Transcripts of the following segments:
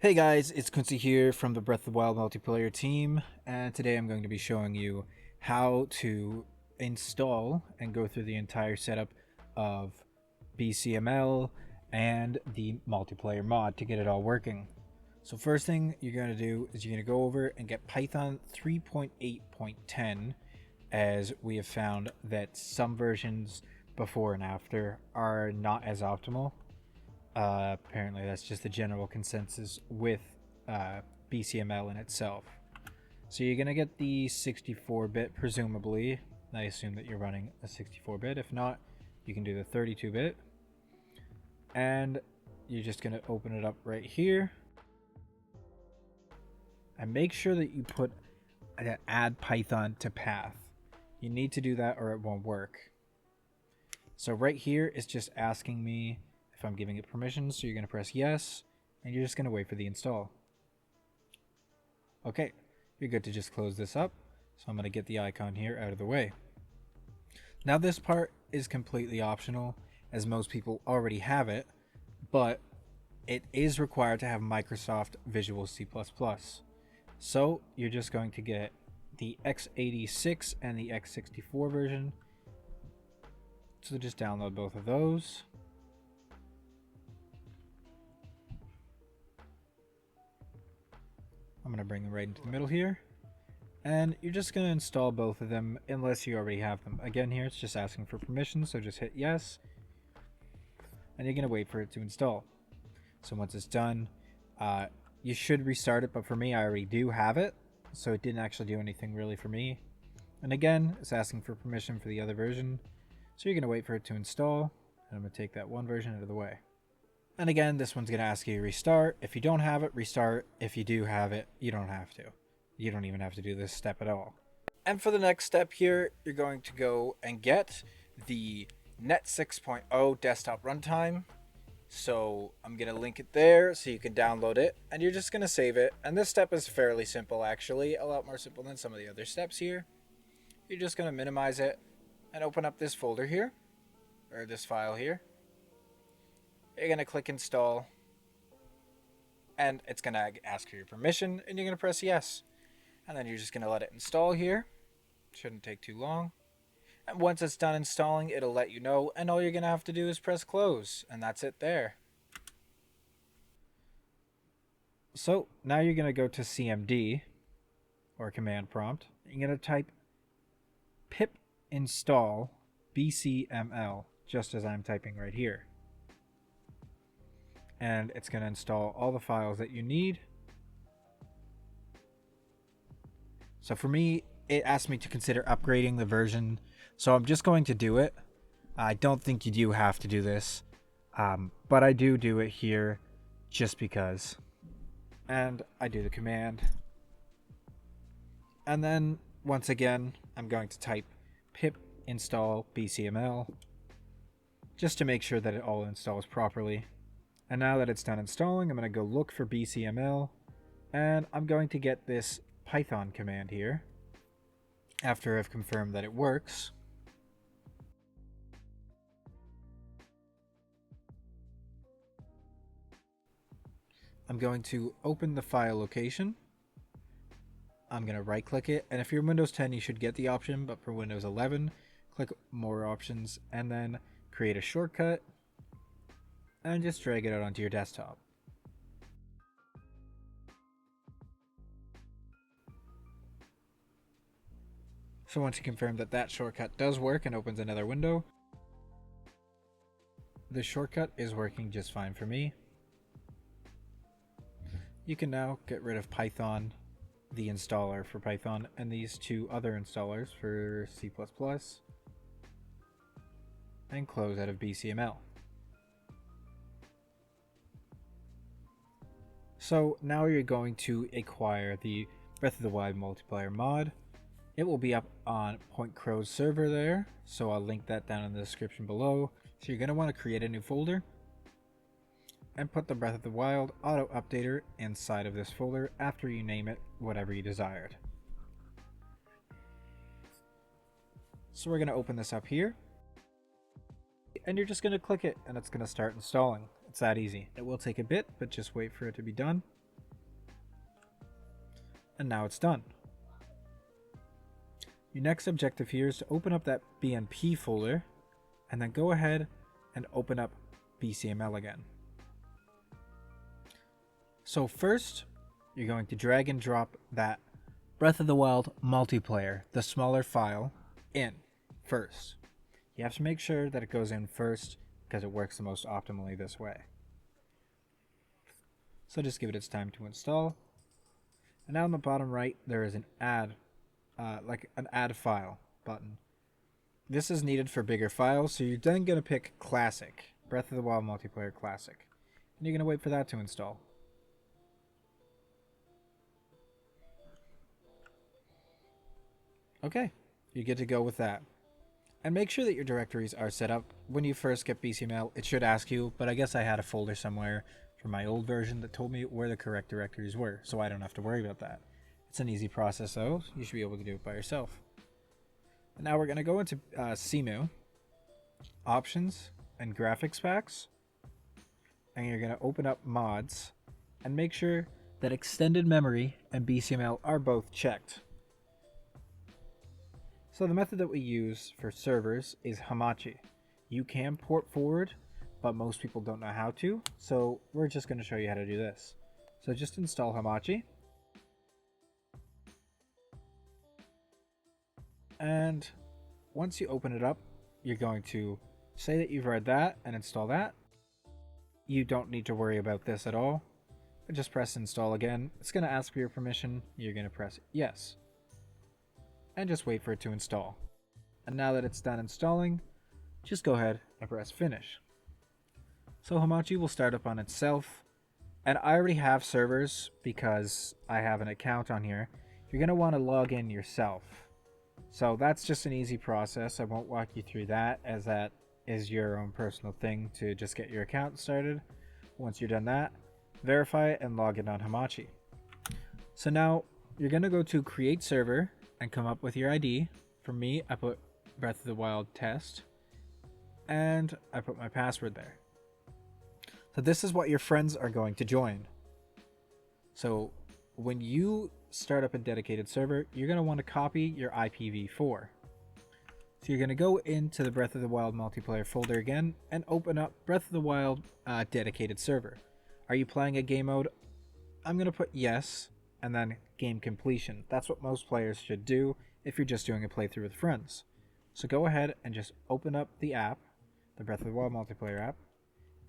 Hey guys, it's Quincy here from the Breath of the Wild multiplayer team, and today I'm going to be showing you how to install and go through the entire setup of BCML and the multiplayer mod to get it all working. So first thing you're going to do is you're going to go over and get Python 3.8.10, as we have found that some versions before and after are not as optimal. Apparently, that's just the general consensus with BCML in itself. So you're going to get the 64-bit, presumably. I assume that you're running a 64-bit. If not, you can do the 32-bit. And you're just going to open it up right here. And make sure that you put an add Python to path. You need to do that or it won't work. So right here, it's just asking me if I'm giving it permission, so you're going to press yes, and you're just going to wait for the install. Okay, you're good to just close this up, so I'm going to get the icon here out of the way. Now this part is completely optional, as most people already have it, but it is required to have Microsoft Visual C++. So you're just going to get the x86 and the x64 version, so just download both of those. I'm going to bring them right into the middle here. And you're just going to install both of them unless you already have them. Again, here it's just asking for permission, so just hit yes. And you're going to wait for it to install. So once it's done, you should restart it, but for me, I already do have it. So it didn't actually do anything really for me. And again, it's asking for permission for the other version. So you're going to wait for it to install. And I'm going to take that one version out of the way. And again, this one's going to ask you to restart. If you don't have it, restart. If you do have it, you don't have to. You don't even have to do this step at all. And for the next step here, you're going to go and get the Net 6.0 desktop runtime. So I'm going to link it there so you can download it. And you're just going to save it. And this step is fairly simple, actually. A lot more simple than some of the other steps here. You're just going to minimize it and open up this folder here. Or this file here. You're going to click install, and it's going to ask for your permission, and you're going to press yes. And then you're just going to let it install here. Shouldn't take too long. And once it's done installing, it'll let you know, and all you're going to have to do is press close, and that's it there. So now you're going to go to CMD, or command prompt. You're going to type pip install BCML, just as I'm typing right here. And it's going to install all the files that you need. So for me, it asked me to consider upgrading the version, so I'm just going to do it. I don't think you do have to do this, but I do it here just because. And I do the command. And then, once again, I'm going to type pip install BCML, just to make sure that it all installs properly. And now that it's done installing, I'm going to go look for BCML, and I'm going to get this Python command here after I've confirmed that it works. I'm going to open the file location. I'm going to right click it, and if you're Windows 10 you should get the option, but for Windows 11 click more options and then create a shortcut and just drag it out onto your desktop. So once you confirm that that shortcut does work and opens another window, the shortcut is working just fine for me. You can now get rid of Python, the installer for Python, and these two other installers for C++, and close out of BCML. So now you're going to acquire the Breath of the Wild multiplayer mod. It will be up on Point Crow's server there, so I'll link that down in the description below. So you're going to want to create a new folder and put the Breath of the Wild auto updater inside of this folder after you name it whatever you desired. So we're going to open this up here, and you're just going to click it and it's going to start installing. It's that easy. It will take a bit, but just wait for it to be done. and now it's done. Your next objective here is to open up that BNP folder and then go ahead and open up BCML again. So first, you're going to drag and drop that Breath of the Wild multiplayer, the smaller file, in first. You have to make sure that it goes in first because it works the most optimally this way. So just give it its time to install. And now on the bottom right, there is an add, like an add file button. This is needed for bigger files, so you're then going to pick Classic, Breath of the Wild Multiplayer Classic. And you're going to wait for that to install. Okay, you're good to go with that. And make sure that your directories are set up. When you first get BCML, it should ask you, but I guess I had a folder somewhere from my old version that told me where the correct directories were, so I don't have to worry about that. It's an easy process though, you should be able to do it by yourself. And now we're going to go into Cemu, Options, and Graphics Packs, and you're going to open up Mods, and make sure that Extended Memory and BCML are both checked. So the method that we use for servers is Hamachi. You can port forward, but most people don't know how to, so we're just going to show you how to do this. So just install Hamachi. And once you open it up, you're going to say that you've read that and install that. You don't need to worry about this at all. Just press install again. It's going to ask for your permission. You're going to press yes. And just wait for it to install. And now that it's done installing, just go ahead and press finish. So Hamachi will start up on itself, and I already have servers because I have an account on here. You're going to want to log in yourself. So that's just an easy process. I won't walk you through that, as that is your own personal thing to just get your account started. Once you're done that, verify it and log in on Hamachi. So now you're going to go to create server and come up with your ID. For me, I put Breath of the Wild test, and I put my password there. So this is what your friends are going to join. So when you start up a dedicated server, you're going to want to copy your IPv4. So you're going to go into the Breath of the Wild multiplayer folder again and open up Breath of the Wild dedicated server. Are you playing a game mode? I'm going to put yes, and then game completion. That's what most players should do if you're just doing a playthrough with friends. So go ahead and just open up the app, the Breath of the Wild multiplayer app,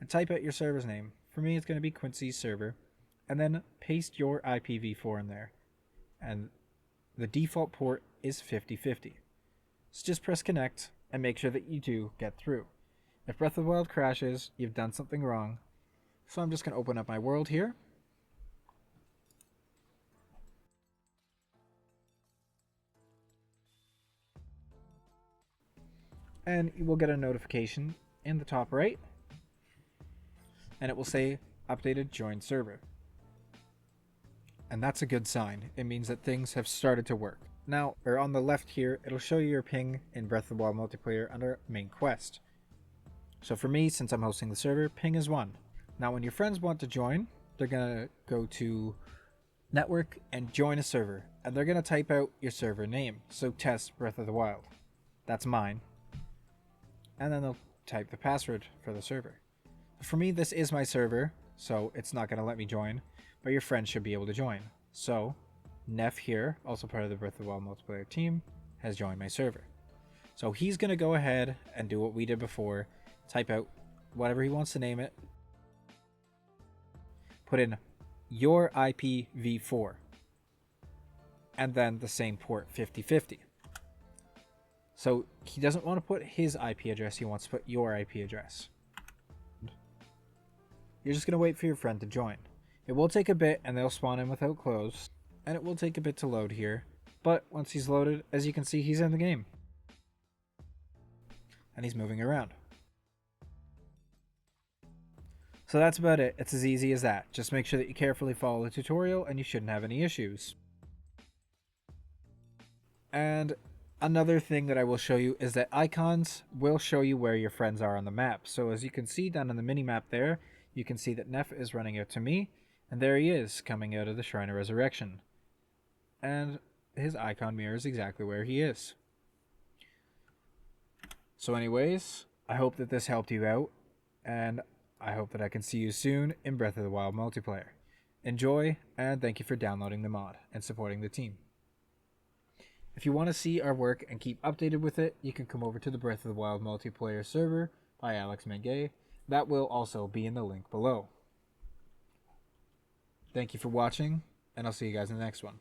and type out your server's name. For me, it's going to be Quincy's server, and then paste your IPv4 in there. And the default port is 5050. So just press connect and make sure that you do get through. If Breath of the Wild crashes, you've done something wrong. So I'm just going to open up my world here. And you will get a notification in the top right, and it will say updated join server. And that's a good sign. It means that things have started to work. Now, or on the left here, it'll show you your ping in Breath of the Wild multiplayer under main quest. So for me, since I'm hosting the server, ping is 1. Now when your friends want to join, they're gonna go to network and join a server, and they're gonna type out your server name. So test Breath of the Wild. That's mine. And then they'll type the password for the server. For me, this is my server, so it's not going to let me join, but your friends should be able to join. So, Neff here, also part of the Breath of the Wild multiplayer team, has joined my server. So he's going to go ahead and do what we did before, type out whatever he wants to name it, put in your IPv4, and then the same port 5050. So he doesn't want to put his IP address, he wants to put your IP address. You're just going to wait for your friend to join. It will take a bit and they'll spawn in without clothes, and it will take a bit to load here, but once he's loaded, as you can see, he's in the game. And he's moving around. So that's about it. It's as easy as that. Just make sure that you carefully follow the tutorial and you shouldn't have any issues. And another thing that I will show you is that icons will show you where your friends are on the map. So as you can see down in the mini map there, you can see that Neff is running out to me, and there he is coming out of the Shrine of Resurrection. and his icon mirrors exactly where he is. So anyways, I hope that this helped you out, and I hope that I can see you soon in Breath of the Wild multiplayer. Enjoy, and thank you for downloading the mod and supporting the team. If you want to see our work and keep updated with it, you can come over to the Breath of the Wild multiplayer server by Alex Mengay. That will also be in the link below. Thank you for watching, and I'll see you guys in the next one.